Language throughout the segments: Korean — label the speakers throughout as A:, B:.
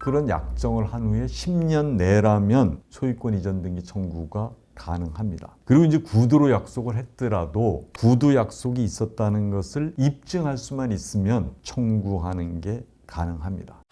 A: 그런 약정을 한 후에 10년 내라면 소유권 이전 등기 청구가 가능합니다. 그리고 이제 구두로 약속을 했더라도 구두 약속이 있었다는 것을 입증할 수만 있으면 청구하는 게 가능합니다.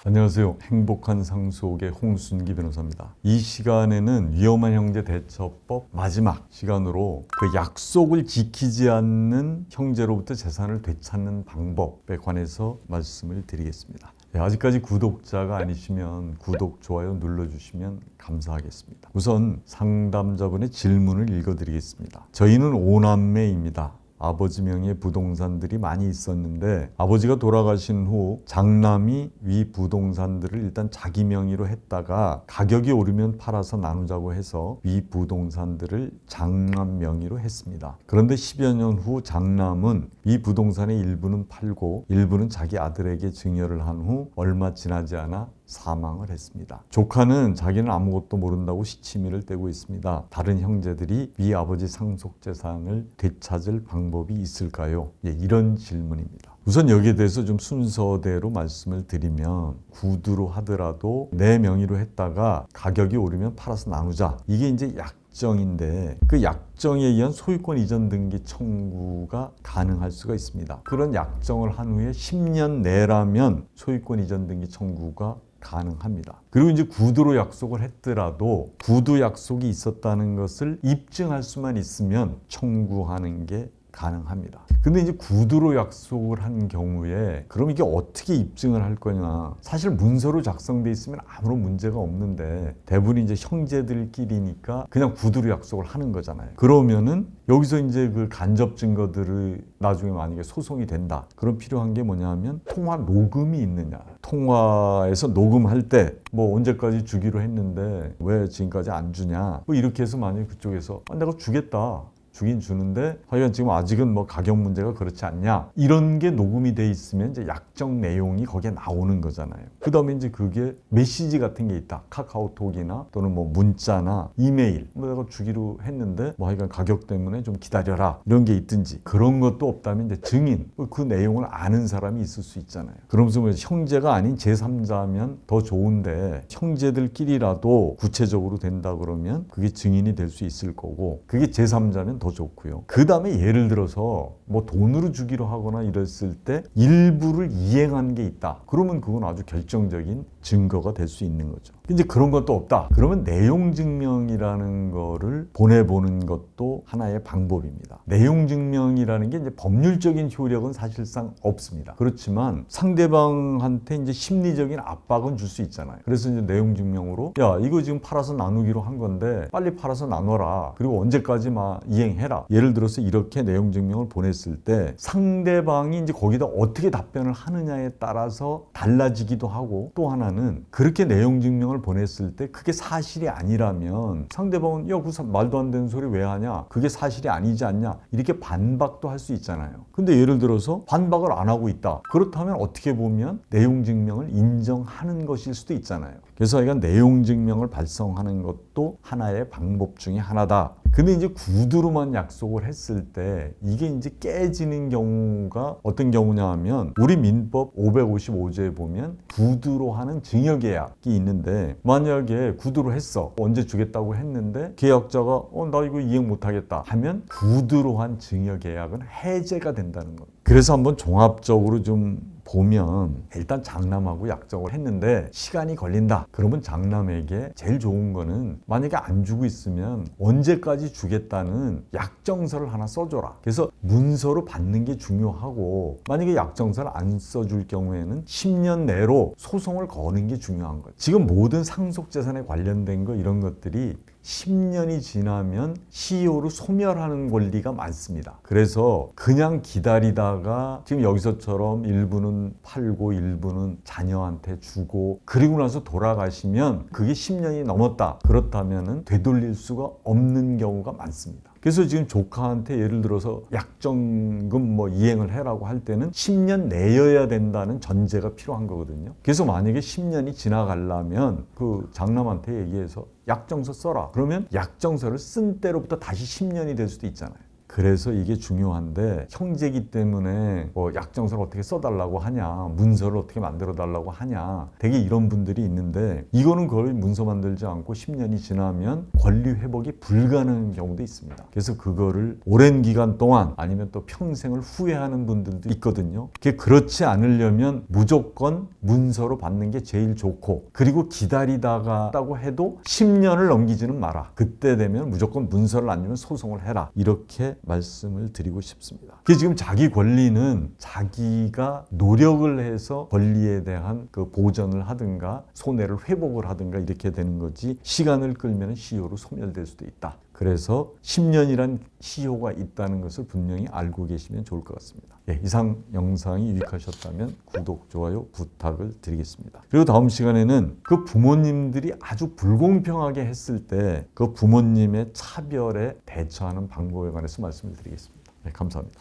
A: 안녕하세요. 행복한 상속의 홍순기 변호사입니다. 이 시간에는 위험한 형제 대처법 마지막 시간으로 그 약속을 지키지 않는 형제로부터 재산을 되찾는 방법에 관해서 말씀을 드리겠습니다. 아직까지 구독자가 아니시면 구독, 좋아요 눌러주시면 감사하겠습니다. 우선 상담자분의 질문을 읽어드리겠습니다. 저희는 5남매입니다. 아버지 명의의 부동산들이 많이 있었는데 아버지가 돌아가신 후 장남이 위 부동산들을 일단 자기 명의로 했다가 가격이 오르면 팔아서 나누자고 해서 위 부동산들을 장남 명의로 했습니다. 그런데 10여 년 후 장남은 위 부동산의 일부는 팔고 일부는 자기 아들에게 증여를 한 후 얼마 지나지 않아 사망을 했습니다. 조카는 자기는 아무것도 모른다고 시치미를 떼고 있습니다. 다른 형제들이 위 아버지 상속재산을 되찾을 방법이 있을까요? 이런 질문입니다. 우선 여기에 대해서 좀 순서대로 말씀을 드리면 구두로 하더라도 내 명의로 했다가 가격이 오르면 팔아서 나누자. 이게 이제 약정인데 그 약정에 의한 소유권 이전 등기 청구가 가능할 수가 있습니다. 그런 약정을 한 후에 10년 내라면 소유권 이전 등기 청구가 가능합니다. 그리고 이제 구두로 약속을 했더라도 구두 약속이 있었다는 것을 입증할 수만 있으면 청구하는 게 가능합니다. 근데 이제 구두로 약속을 한 경우에 그럼 이게 어떻게 입증을 할 거냐? 사실 문서로 작성돼 있으면 아무런 문제가 없는데 대부분 이제 형제들끼리니까 그냥 구두로 약속을 하는 거잖아요. 그러면은 여기서 이제 그 간접 증거들을 나중에 만약에 소송이 된다. 그럼 필요한 게 뭐냐면 통화 녹음이 있느냐. 통화에서 녹음할 때 뭐 언제까지 주기로 했는데 왜 지금까지 안 주냐. 뭐 이렇게 해서 만약에 그쪽에서 내가 주겠다. 주긴 주는데 하여간 지금 아직은 뭐 가격 문제가 그렇지 않냐 이런 게 녹음이 돼 있으면 이제 약정 내용이 거기에 나오는 거잖아요. 그 다음에 이제 그게 메시지 같은 게 있다. 카카오톡이나 또는 뭐 문자나 이메일 뭐 내가 주기로 했는데 뭐 하여간 가격 때문에 좀 기다려라 이런 게 있든지 그런 것도 없다면 이제 증인 그 내용을 아는 사람이 있을 수 있잖아요. 그러면서 뭐 형제가 아닌 제3자면 더 좋은데 형제들끼리라도 구체적으로 된다 그러면 그게 증인이 될 수 있을 거고 그게 제3자면 더 좋고요. 그 다음에 예를 들어서 뭐 돈으로 주기로 하거나 이랬을 때 일부를 이행한 게 있다. 그러면 그건 아주 결정적인 증거가 될 수 있는 거죠. 이제 그런 것도 없다. 그러면 내용 증명이라는 거를 보내보는 것도 하나의 방법입니다. 내용 증명이라는 게 이제 법률적인 효력은 사실상 없습니다. 그렇지만 상대방한테 이제 심리적인 압박은 줄 수 있잖아요. 그래서 이제 내용 증명으로 야 이거 지금 팔아서 나누기로 한 건데 빨리 팔아서 나눠라. 그리고 언제까지 막 이행해라. 예를 들어서 이렇게 내용 증명을 보냈을 때 상대방이 이제 거기다 어떻게 답변을 하느냐에 따라서 달라지기도 하고 또 하나는 그렇게 내용 증명을 보냈을 때 그게 사실이 아니라면 상대방은 야 그 말도 안 되는 소리 왜 하냐 그게 사실이 아니지 않냐 이렇게 반박도 할 수 있잖아요. 근데 예를 들어서 반박을 안 하고 있다. 그렇다면 어떻게 보면 내용 증명을 인정하는 것일 수도 있잖아요. 그래서 이건 내용 증명을 발송하는 것도 하나의 방법 중에 하나다. 근데 이제 구두로만 약속을 했을 때 이게 이제 깨지는 경우가 어떤 경우냐 하면 우리 민법 555조에 보면 구두로 하는 증여계약이 있는데 만약에 구두로 했어. 언제 주겠다고 했는데 계약자가 나 이거 이행 못하겠다 하면 구두로 한 증여계약은 해제가 된다는 겁니다. 그래서 한번 종합적으로 좀 보면 일단 장남하고 약정을 했는데 시간이 걸린다. 그러면 장남에게 제일 좋은 거는 만약에 안 주고 있으면 언제까지 주겠다는 약정서를 하나 써줘라. 그래서 문서로 받는 게 중요하고 만약에 약정서를 안 써줄 경우에는 10년 내로 소송을 거는 게 중요한 거예요. 지금 모든 상속재산에 관련된 거 이런 것들이 10년이 지나면 시효로 소멸하는 권리가 많습니다. 그래서 그냥 기다리다가 지금 여기서처럼 일부는 팔고 일부는 자녀한테 주고 그리고 나서 돌아가시면 그게 10년이 넘었다. 그렇다면 되돌릴 수가 없는 경우가 많습니다. 그래서 지금 조카한테 예를 들어서 약정금 뭐 이행을 해라고 할 때는 10년 내여야 된다는 전제가 필요한 거거든요. 그래서 만약에 10년이 지나가려면 그 장남한테 얘기해서 약정서 써라. 그러면 약정서를 쓴 때로부터 다시 10년이 될 수도 있잖아요. 그래서 이게 중요한데 형제기 때문에 뭐 약정서를 어떻게 써달라고 하냐, 문서를 어떻게 만들어 달라고 하냐, 되게 이런 분들이 있는데 이거는 거의 문서 만들지 않고 10년이 지나면 권리 회복이 불가능한 경우도 있습니다. 그래서 그거를 오랜 기간 동안 아니면 또 평생을 후회하는 분들도 있거든요. 그렇지 않으려면 무조건 문서로 받는 게 제일 좋고, 그리고 기다리다가라고 해도 10년을 넘기지는 마라. 그때 되면 무조건 문서를 안 주면 소송을 해라. 이렇게 말씀을 드리고 싶습니다. 지금 자기 권리는 자기가 노력을 해서 권리에 대한 그 보전을 하든가 손해를 회복을 하든가 이렇게 되는 거지, 시간을 끌면 시효로 소멸될 수도 있다. 그래서 10년이란 시효가 있다는 것을 분명히 알고 계시면 좋을 것 같습니다. 이상 영상이 유익하셨다면 구독, 좋아요 부탁을 드리겠습니다. 그리고 다음 시간에는 그 부모님들이 아주 불공평하게 했을 때 그 부모님의 차별에 대처하는 방법에 관해서 말씀을 드리겠습니다. 감사합니다.